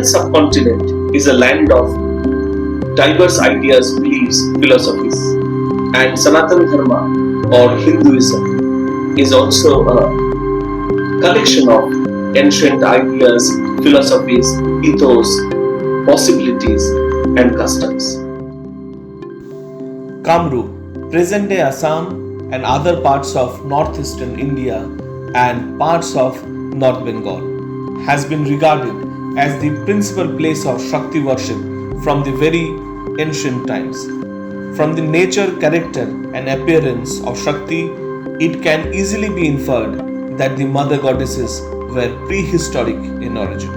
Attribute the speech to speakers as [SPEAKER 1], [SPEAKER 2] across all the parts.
[SPEAKER 1] Indian subcontinent is a land of diverse ideas, beliefs, philosophies, and Sanatana Dharma or Hinduism is also a collection of ancient ideas, philosophies, ethos, possibilities, and customs.
[SPEAKER 2] Kamrup, present-day Assam and other parts of northeastern India and parts of North Bengal, has been regarded as the principal place of Shakti worship from the very ancient times. From the nature, character, and appearance of Shakti, it can easily be inferred that the mother goddesses were prehistoric in origin.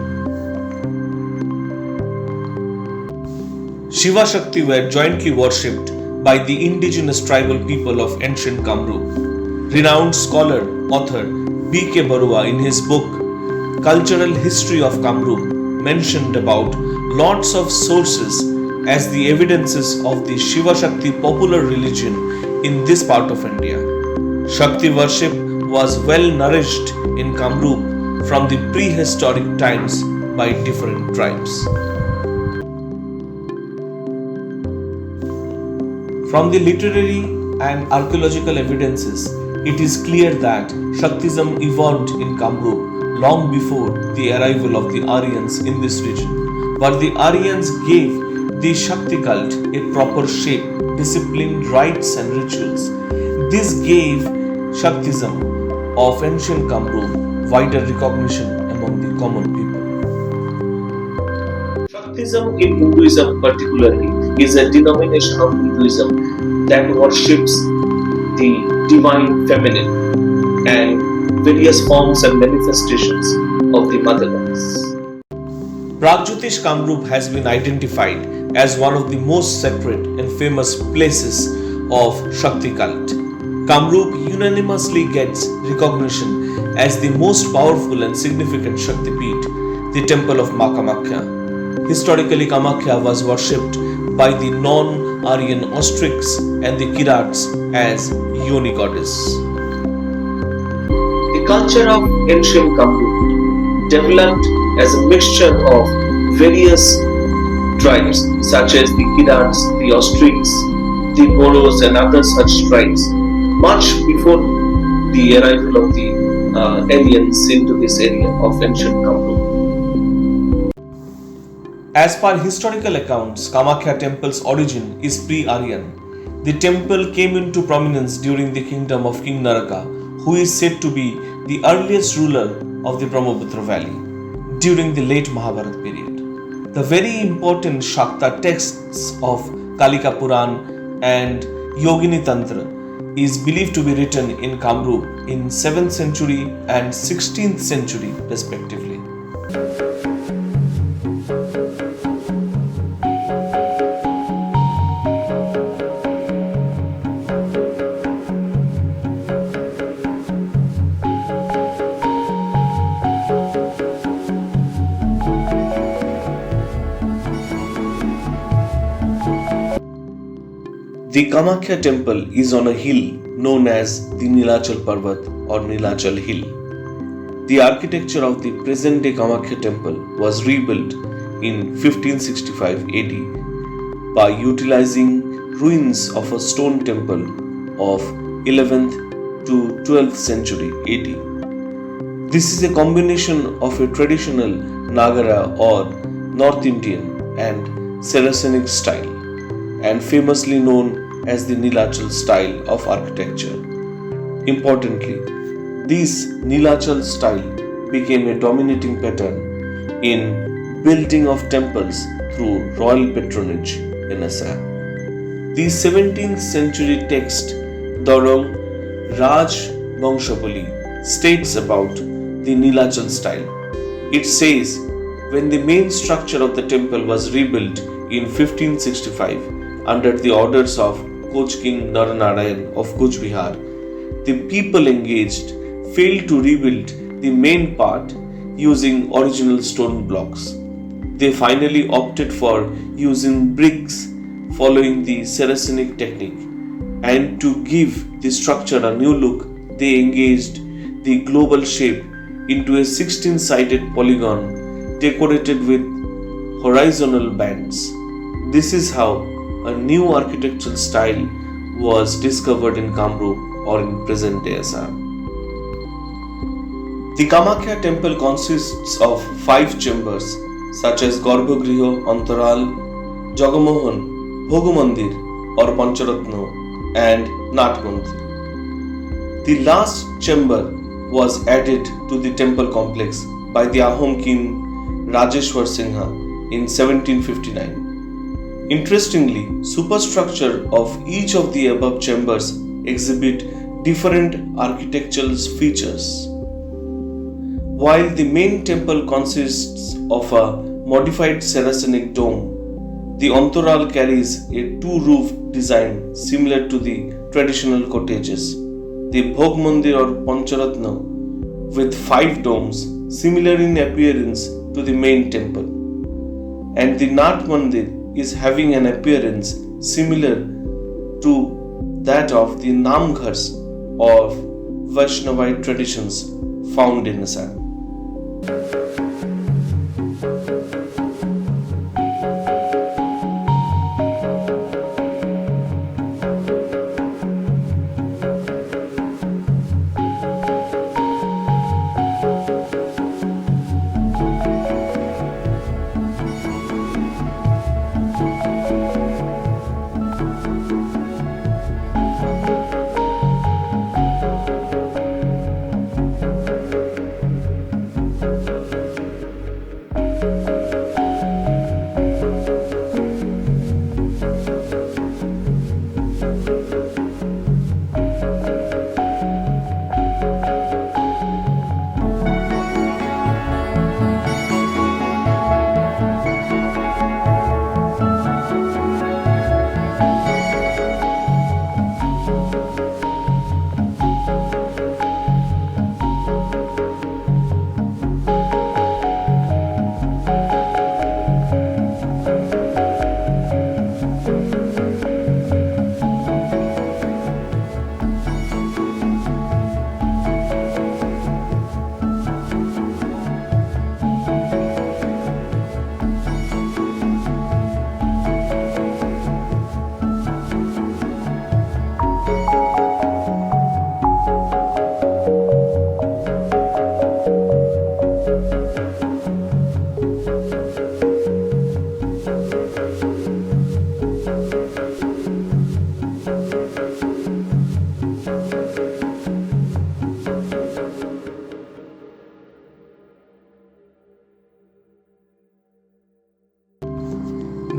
[SPEAKER 2] Shiva Shakti were jointly worshipped by the indigenous tribal people of ancient Kamrup. Renowned scholar, author B.K. Barua in his book Cultural History of Kamrup mentioned about lots of sources as the evidences of the Shiva Shakti popular religion in this part of India. Shakti worship was well nourished in Kamrup from the prehistoric times by different tribes. From the literary and archaeological evidences, it is clear that Shaktism evolved in Kamrup long before the arrival of the Aryans in this region. But the Aryans gave the Shakti cult a proper shape, disciplined rites and rituals. This gave Shaktism of ancient Kamrup wider recognition among the common people.
[SPEAKER 1] Shaktism in Hinduism particularly is a denomination of Hinduism that worships the divine feminine and various forms and manifestations of the mother goddess.
[SPEAKER 2] Pragjyotish Kamrup has been identified as one of the most sacred and famous places of Shakti cult. Kamrup unanimously gets recognition as the most powerful and significant Shakti Peeth, the temple of Ma Kamakhya. Historically, Kamakhya was worshipped by the non-Aryan Ostrics and the Kirats as Yoni goddess.
[SPEAKER 1] The culture of ancient Kamrup developed as a mixture of various tribes such as the Kirats, the Ostrics, the Boros and other such tribes much before the arrival of the aliens into this area of ancient Kamrup.
[SPEAKER 2] As per historical accounts, Kamakhya temple's origin is pre-Aryan. The temple came into prominence during the kingdom of King Naraka, who is said to be the earliest ruler of the Brahmaputra valley during the late Mahabharata period. The very important Shakta texts of Kalika Puran and Yogini Tantra is believed to be written in Kamrup in 7th century and 16th century respectively. The Kamakhya temple is on a hill known as the Nilachal Parvat or Nilachal Hill. The architecture of the present-day Kamakhya temple was rebuilt in 1565 AD by utilizing ruins of a stone temple of 11th to 12th century AD. This is a combination of a traditional Nagara or North Indian and Saracenic style, and famously known as the Nilachal style of architecture. Importantly, this Nilachal style became a dominating pattern in building of temples through royal patronage in Assam. The 17th century text Dorong Raj Bangshapali states about the Nilachal style. It says, when the main structure of the temple was rebuilt in 1565 under the orders of Koch King Naranarayan of Kuch Bihar, the people engaged failed to rebuild the main part using original stone blocks. They finally opted for using bricks following the Saracenic technique, and to give the structure a new look, they engaged the global shape into a 16-sided polygon decorated with horizontal bands. This is how a new architectural style was discovered in Kamrup or in present-day Assam. The Kamakhya temple consists of 5 chambers such as Garbhagriha, Antaral, Jagamohan, Bhogamandir or Pancharatna and Natmandir. The last chamber was added to the temple complex by the Ahom king Rajeshwar Singha in 1759. Interestingly, superstructure of each of the above chambers exhibit different architectural features. While the main temple consists of a modified Saracenic dome, the Antaral carries a two-roof design similar to the traditional cottages. The Bhog Mandir or Pancharatna with 5 domes similar in appearance to the main temple, and the Nat Mandir is having an appearance similar to that of the Namghars of Vaishnavite traditions found in Assam.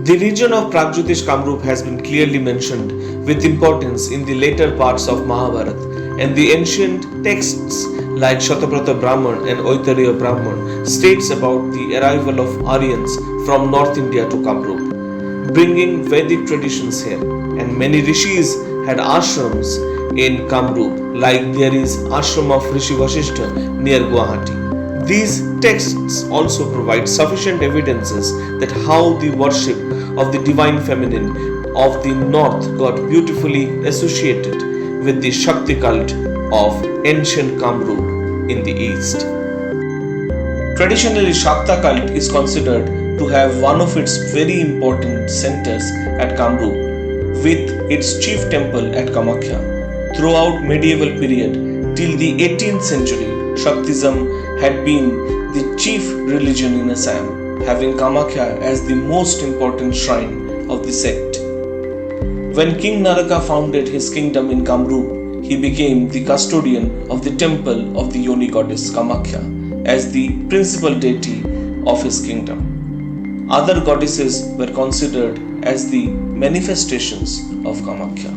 [SPEAKER 2] The region of Pragjyotish Kamrup has been clearly mentioned with importance in the later parts of Mahabharata, and the ancient texts like Shataprata Brahman and Aitareya Brahman states about the arrival of Aryans from North India to Kamrup, bringing Vedic traditions here, and many rishis had ashrams in Kamrup, like there is ashram of Rishi Vasishtha near Guwahati. These texts also provide sufficient evidences that how the worship of the divine feminine of the north got beautifully associated with the Shakti cult of ancient Kamrup in the east. Traditionally, Shakta cult is considered to have one of its very important centers at Kamrup, with its chief temple at Kamakhya. Throughout medieval period till the 18th century, Shaktism had been the chief religion in Assam, having Kamakhya as the most important shrine of the sect. When King Naraka founded his kingdom in Kamrup, he became the custodian of the temple of the Yoni goddess Kamakhya as the principal deity of his kingdom. Other goddesses were considered as the manifestations of Kamakhya.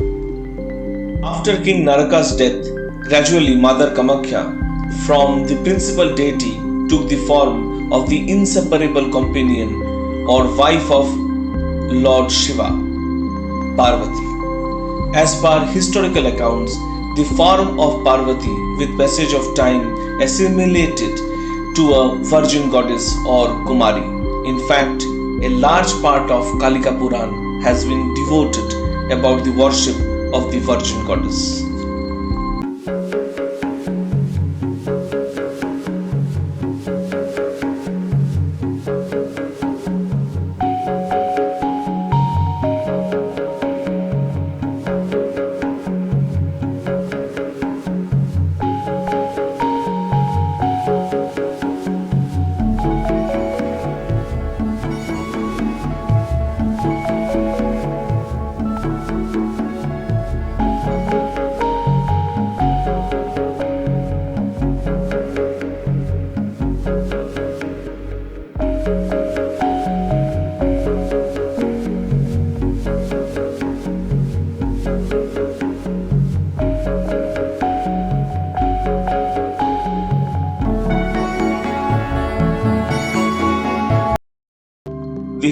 [SPEAKER 2] After King Naraka's death, gradually Mother Kamakhya from the principal deity took the form of the inseparable companion or wife of Lord Shiva, Parvati. As per historical accounts, the form of Parvati with passage of time assimilated to a virgin goddess or Kumari. In fact, a large part of Kalika Puran has been devoted about the worship of the virgin goddess.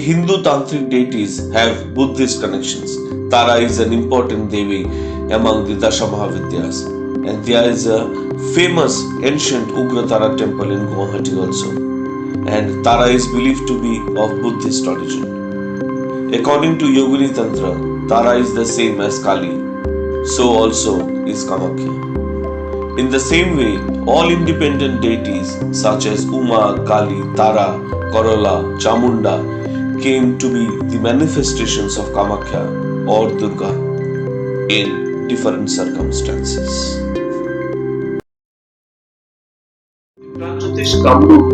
[SPEAKER 2] Hindu tantric deities have Buddhist connections. Tara is an important Devi among the Dasha Mahavidyas, and there is a famous ancient Ugra Tara temple in Guwahati also. And Tara is believed to be of Buddhist origin. According to Yogini Tantra, Tara is the same as Kali, so also is Kamakhya. In the same way, all independent deities such as Uma, Kali, Tara, Korola, Chamunda came to be the manifestations of Kamakhya or Durga in different circumstances.
[SPEAKER 1] Prajyotish Kamrup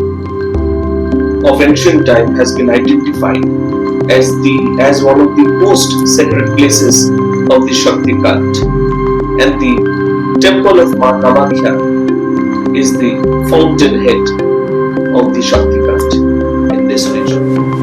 [SPEAKER 1] of ancient time has been identified as one of the most sacred places of the Shakti cult, and the temple of Ma Kamakhya is the fountainhead of the Shakti cult in this region.